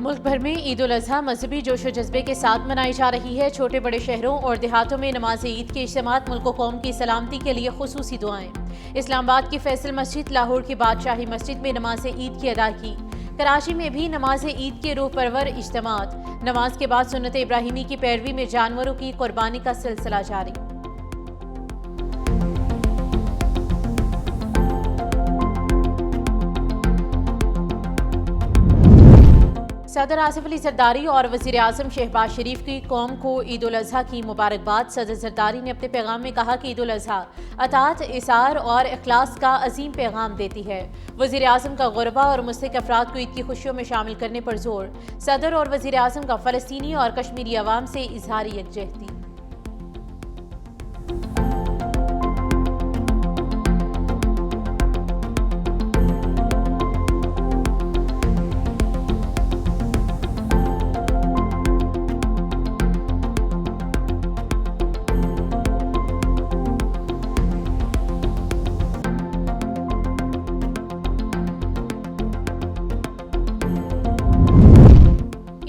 मुल्क भर में ईद उल अजहा मजहबी जोशो जज्बे के साथ मनाई जा रही है। छोटे बड़े शहरों और देहातों में नमाज ईद के इज्तिमात मुल्क कौम की सलामती के लिए खुसूसी दुआएं। इस्लामाबाद की फैसल मस्जिद, लाहौर की बादशाही मस्जिद में नमाज ईद की अदायगी। कराची में भी नमाज ईद के रूह परवर इज्तिमात। नमाज के बाद सुन्नत इब्राहिमी की पैरवी में जानवरों की कुर्बानी का सिलसिला जारी। सदर आसिफ अली जरदारी और वज़ीर आज़म शहबाज शरीफ की कौम को ईद उल अजहा की मुबारकबाद। सदर जरदारी ने अपने पैगाम में कहा कि ईद उल अजहा अतात, इसार और इखलास का अजीम पैगाम देती है। वज़ीर आज़म का गुरबा और मुस्तहिक़ अफराद को ईद की खुशियों में शामिल करने पर जोर। सदर और वज़ीर आज़म का फ़लस्तीनी और कश्मीरी अवाम से इजहार यकजहती।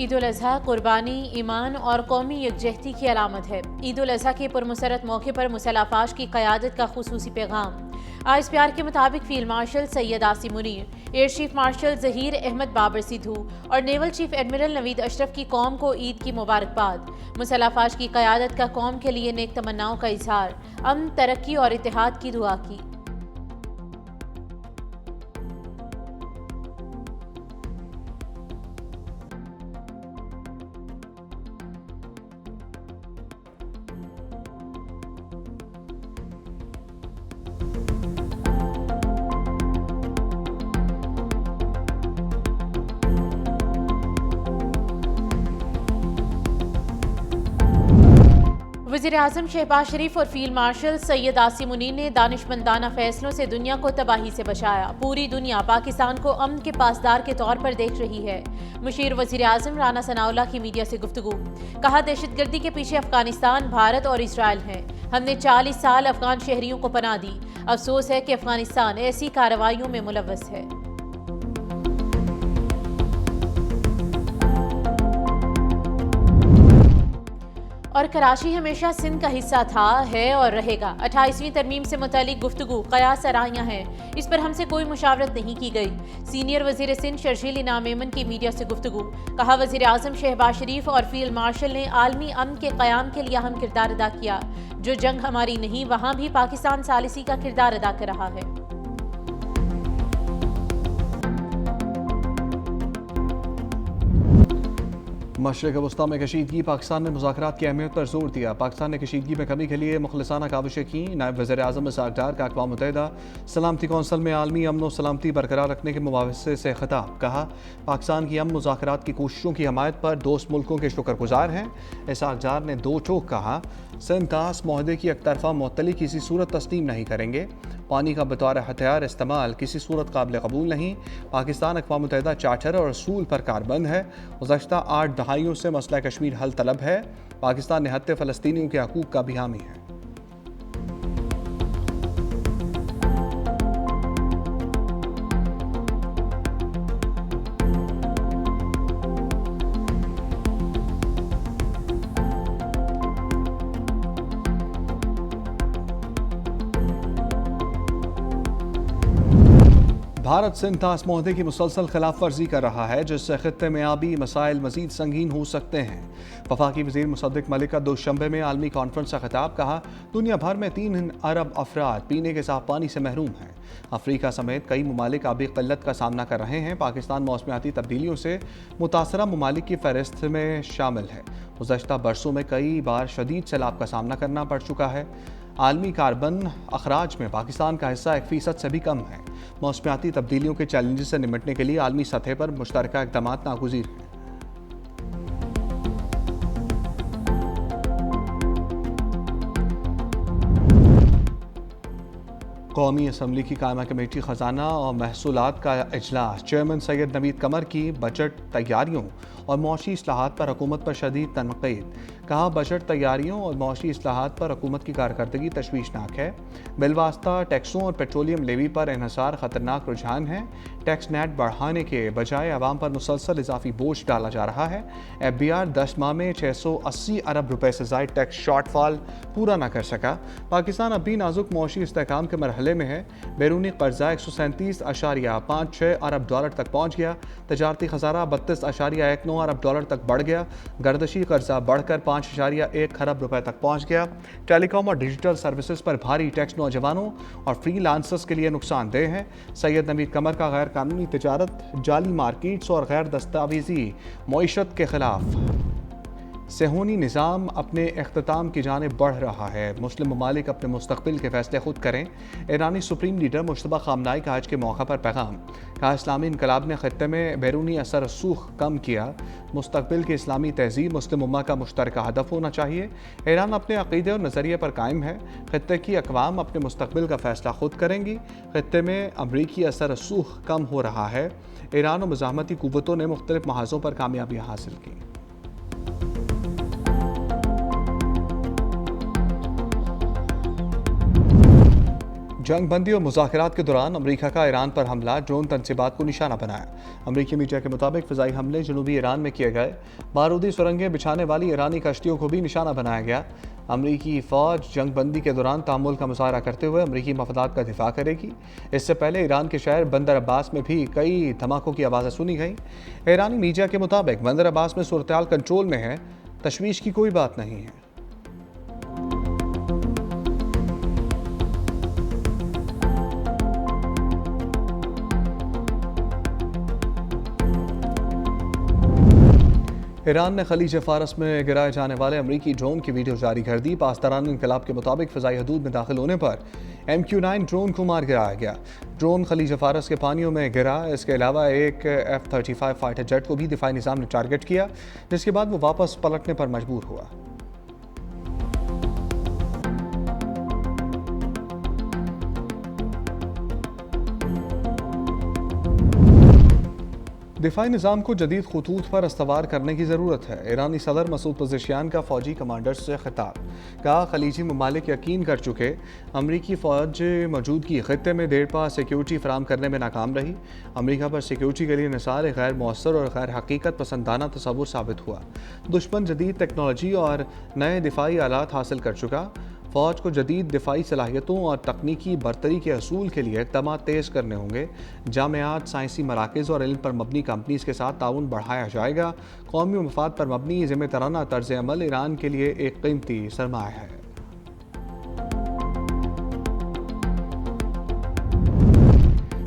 ईद उल अजहा कुर्बानी, ईमान और कौमी यकजहती की अलामत है। ईद उल अजहा के पुरमसरत मौके पर मुसल्लाफाश की क़यादत का खुसूसी पैगाम। ISPR के मुताबिक field marshal Syed Asim Munir, air chief marshal Zaheer Ahmed Babar Sidhu और naval chief admiral Naveed Ashraf की कौम को ईद की मुबारकबाद। मुसल्लाफाश की क़यादत का कौम के लिए नेक तमन्नाओं का इजहार, अमन, तरक्की और इत्तेहाद की दुआ की। वज़ीर आज़म शहबाज शरीफ और फील्ड मार्शल सैयद आसिम मुनीर ने दानिशमंदाना फैसलों से दुनिया को तबाही से बचाया। पूरी दुनिया पाकिस्तान को अमन के पासदार के तौर पर देख रही है। मुशीर वज़ीर आज़म राना सनाउल्लाह की मीडिया से गुफ्तगू। कहा, दहशतगर्दी के पीछे अफगानिस्तान, भारत और इसराइल हैं। हमने 40 साल अफगान शहरियों को पनाह दी। अफसोस है कि अफगानिस्तान ऐसी कार्रवाइयों में मुलव्वस है। और कराची हमेशा सिंध का हिस्सा था, है और रहेगा। 28वीं तरमीम से मुतालिक गुफ्तगू कयास आराइयां हैं, इस पर हमसे कोई मुशावरत नहीं की गई। सीनियर वज़ीर सिंध शर्जील इनाम मेमन की मीडिया से गुफ्तगू। कहा, वज़ीर आज़म शहबाज शरीफ और फील्ड मार्शल ने आलमी अमन के क़याम के लिए अहम किरदार अदा किया। जो जंग हमारी नहीं, वहाँ भी पाकिस्तान सालिसी का किरदार अदा कर रहा है। मशरिक़ वस्ता में कशीदगी, पाकिस्तान ने मुज़ाकरात की अहमियत पर जोर दिया। पाकिस्तान ने कशीदगी में कमी के लिए मुखलिसाना काविशें की। नायब वज़ीर आज़म इस्हाक़ डार का अक़वाम मुत्तहिदा सलामती कौंसल में आलमी अमन व सलामती बरकरार रखने के मुवावजे से खिताब। कहा, पाकिस्तान की अमन मुज़ाकरात की कोशिशों की हमायत पर दोस्त मुल्कों के शुक्रगुजार हैं। इस्हाक़ डार ने दो टोक कहा, सिंध तास मुआहदे की एकतरफा मुअत्तली किसी सूरत तस्लीम नहीं करेंगे। पानी का बतौर हथियार इस्तेमाल किसी सूरत काबिल कबूल नहीं। पाकिस्तान अक़वाम मुत्तहिदा चार्टर और असूल पर कारबंद है। गुज़श्ता 8 दहाइयों से मसला कश्मीर हल तलब है। पाकिस्तान निहत्ते फ़लस्तीनियों के हकूक़ का भी हामी है। भारत सिंध तास मुआहदे की मुसलसल खिलाफ वर्जी कर रहा है, जिससे खित्ते में आबी मसाइल मजीद संगीन हो सकते हैं। वफाकी वज़ीर मुसद्दिक़ मलिक का दोशंबे में आलमी कॉन्फ्रेंस का खिताब। कहा, दुनिया भर में 3 अरब अफराद पीने के साफ पानी से महरूम हैं। अफ्रीका समेत कई ममालिक आबी क़िल्लत का सामना कर रहे हैं। पाकिस्तान मौसमियाती तब्दीलियों से मुतासरा ममालिक की फहरिस्त में शामिल है। गुज़श्ता बरसों में कई बार शदीद सैलाब का सामना करना पड़ चुका है। आलमी कार्बन अखराज में पाकिस्तान का हिस्सा 1% से भी कम है। मौसमियाती तब्दीलियों के चैलेंजेस से निपटने के लिए आलमी सतह पर मुश्तरका इक़दाम नागुज़ीर हैं। कौमी असम्बली की कायमा कमेटी ख़जाना और महसूलात का इजलास। चेयरमैन सैयद नवीद कमर की बजट तैयारियों और मौशी इस्लाहात पर हुकूमत पर शदीद तनक़ीद। कहा बजट तैयारियों और मौशी इस्लाहात पर हुकूमत की कारकर्दगी तशवीशनाक है। बिलवास्ता टैक्सों और पेट्रोलियम लेवी पर इन्हसार खतरनाक रुझान है। टैक्स नेट बढ़ाने के बजाय आवाम पर मुसलसल इजाफी बोझ डाला जा रहा है। FBR 10 माह में 680 अरब रुपए से जायद टैक्स शॉर्टफॉल पूरा न कर सका। पाकिस्तान अब भी नाजुक मौशी इस्तेहकाम के मरहले में है। बैरूनी कर्जा 137.56 अरब डॉलर तक पहुँच गया। तजारती खजाना 32.19 अरब डॉलर तक बढ़ गया। गर्दशी कर्जा बढ़कर 5.1 खरब रुपए तक पहुँच गया। टेलीकॉम और डिजिटल सर्विसेज पर भारी टैक्स नौजवानों और फ्रीलांसर्स के लिए नुकसानदेह है। सैयद नवीद कमर का गैर कानूनी तिजारत, जाली मार्केट्स और गैर दस्तावेजी मईशत के खिलाफ। सेहूनी निज़ाम अपने अख्ताम की जानिब बढ़ रहा है। मुस्लिम ममालिक अपने मुस्तकबिल के फैसले खुद करें। ईरानी सुप्रीम लीडर मुश्तबा खामनाई का आज के मौका पर पैगाम। कहा इस्लामी इनकलाब ने खत्ते में बैरूनी असर रसूख कम किया। मुस्तकबिल की इस्लामी तहजीब मुस्लिम उम्मा का मुश्तरका हदफ होना चाहिए। ईरान अपने अक़ीदे और नज़रिए पर कायम है। खत्ते की अक़वाम अपने मुस्तकबिल का फैसला खुद करेंगी। खत्ते में अमरीकी असर रसूख कम हो रहा है। ईरान और मुज़ाहमती क़ुव्वतों ने मुख्तलिफ महाज़ों पर कामयाबियाँ हासिल की। जंग बंदी और मुज़ाकरात के दौरान अमरीका का ईरान पर हमला ड्रोन तनसीबात को निशाना बनाया। अमरीकी मीडिया के मुताबिक फ़िज़ाई हमले जनूबी ईरान में किए गए। बारूदी सुरंगें बिछाने वाली ईरानी कश्तियों को भी निशाना बनाया गया। अमरीकी फ़ौज जंग बंदी के दौरान तामुल का मुज़ाहरा करते हुए अमरीकी मफादात का दिफा करेगी। इससे पहले ईरान के शहर बंदर अब्बास में भी कई धमाकों की आवाज़ें सुनी गईं। ईरानी मीडिया के मुताबिक बंदर अब्बास में सूरत-ए-हाल कंट्रोल में है। तशवीश की कोई बात नहीं है। ईरान ने खलीज फ़ारस में गिराए जाने वाले अमरीकी ड्रोन की वीडियो जारी कर दी। पासदारान इनकलाब के मुताबिक फ़िज़ाई हदूद में दाखिल होने पर MQ-9 ड्रोन को मार गिराया गया। ड्रोन खलीज फ़ारस के पानियों में गिरा। इसके अलावा एक F-35 फाइटर जेट को भी दिफाई निज़ाम ने टारगेट किया, जिसके बाद वो वापस पलटने पर मजबूर हुआ। दिफाई निज़ाम को जदीद खतूत पर अस्तवार करने की ज़रूरत है। ईरानी सदर मसूद पज़ेशियान का फ़ौजी कमांडर से खिताब। कहा खलीजी ममालिक यकीन कर चुके अमरीकी फ़ौज मौजूदगी खत्ते में देर पा सिक्योरिटी फराम करने में नाकाम रही। अमरीका पर सिक्योरिटी के लिए निसार गैर मौसर और गैर हकीकत पसंदाना तसव्वुर साबित हुआ। दुश्मन जदीद टेक्नोलॉजी और नए दिफाई आलात हासिल कर चुका। फ़ौज को जदीद दिफाई सलाहियतों और तकनीकी बरतरी के असूल के लिए इक़दाम तेज़ करने होंगे। जामियात, साइंसी मराकज़ और इल्म पर मबनी कंपनीज़ के साथ ताउन बढ़ाया जाएगा। कौमी मफाद पर मबनी ज़िम्मेदाराना तर्ज़ अमल ईरान के लिए एक कीमती सरमाया है।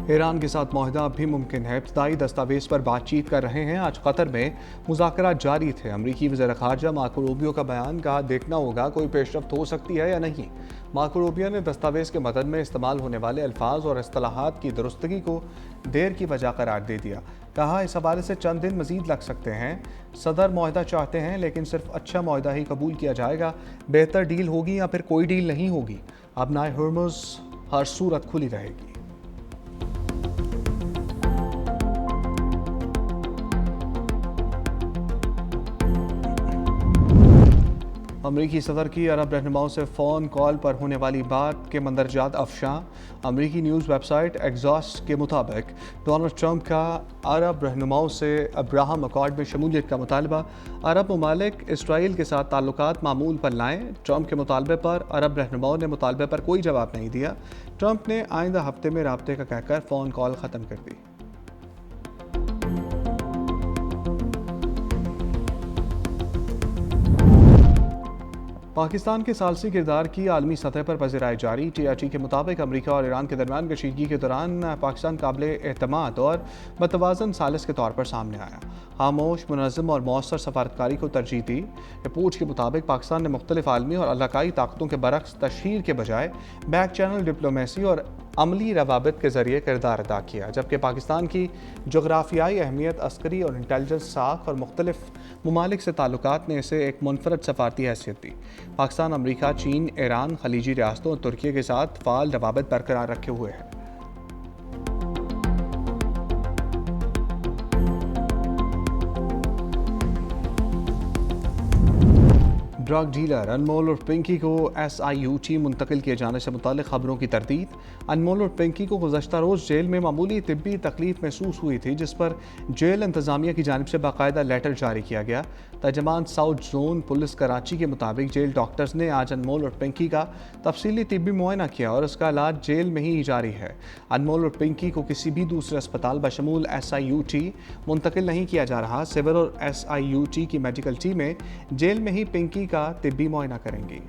ईरान के साथ मुआहदा अब भी मुमकिन है। इब्तदाई दस्तावेज़ पर बातचीत कर रहे हैं। आज कतर में मुज़ाकरात जारी थे। अमरीकी वज़ीर ख़ारजा मार्को रूबियो का बयान। कहा देखना होगा कोई पेशरफ्त हो सकती है या नहीं। मार्को रूबियो ने दस्तावेज़ के मदद में इस्तेमाल होने वाले अल्फाज और इस्तिलाहात की दुरुस्तगी को देर की वजह करार दे दिया। कहा इस हवाले से चंद दिन मज़ीद लग सकते हैं। सदर मुआहदा चाहते हैं, लेकिन सिर्फ अच्छा मुआहदा ही कबूल किया जाएगा। बेहतर डील होगी या फिर कोई डील नहीं होगी। अब नाए हुर्मुज़ हर सूरत खुली रहेगी। अमरीकी सदर की अरब रहनुमाओं से फ़ोन कॉल पर होने वाली बात के मंदरजात अफशां। अमरीकी न्यूज़ वेबसाइट एग्जॉस्ट के मुताबिक डोनाल्ड ट्रंप का अरब रहनुमाओं से अब्राहम अकॉर्ड में शमूलियत का मुतालबा। अरब ममालिक इसराइल के साथ ताल्लुकात मामूल पर लाएँ। ट्रंप के मुतालबे पर अरब रहनुमाओं ने मुतालबे पर कोई जवाब नहीं दिया। ट्रंप ने आइंदा हफ्ते में राब्ते का कहकर फ़ोन कॉल ख़त्म कर दी। पाकिस्तान के सालसी किरदार की आलमी सतह पर पज़िराई जारी। TRT के मुताबिक अमरीका और ईरान के दरमियान कशीदगी के दौरान पाकिस्तान काबिल एतमाद और मतवाज़न सालिस के तौर पर सामने आया। खामोश, मुनज़्ज़म और मौसर सफारतकारी को तरजीह दी। रिपोर्ट के मुताबिक पाकिस्तान ने मुख्तलिफ आलमी और इलाकाई ताकतों के बरक्स तशहीर के बजाय बैक चैनल डिप्लोमेसी और अमली रवाबित के ज़रिए किरदार अदा किया, जबकि पाकिस्तान की जोग्राफियाई अहमियत, अस्करी और इंटेलिजेंस साख और मुख्तलिफ ममालिक से ताल्लुकात ने इसे एक मुनफरद सफारती हैसियत दी। पाकिस्तान अमरीका, चीन, ईरान, खलीजी रियासतों और तुर्की के साथ फ़ाल रवाबित बरकरार रखे हुए है। ड्रग डीलर अनमोल और पिंकी को SIUT मुंतकिल किए जाने से मुताल्लिक़ खबरों की तरदीद। अनमोल और पिंकी को गुज़श्ता रोज़ जेल में मामूली तिब्बी तकलीफ महसूस हुई थी, जिस पर जेल इंतज़ामिया की जानिब से बाकायदा लेटर जारी किया गया। तर्जमान साउथ जोन पुलिस कराची के मुताबिक जेल डॉक्टर्स ने आज अनमोल और पिंकी का तफसीली तिब्बी मुआयना किया और उसका इलाज जेल में ही जारी है। अनमोल और पिंकी को किसी भी दूसरे अस्पताल बशमूल SIUT मुंतकिल नहीं किया जा रहा। सिविल और SIUT की मेडिकल टीमें जेल में ही पिंकी का तिब्बी मुआयना करेंगी।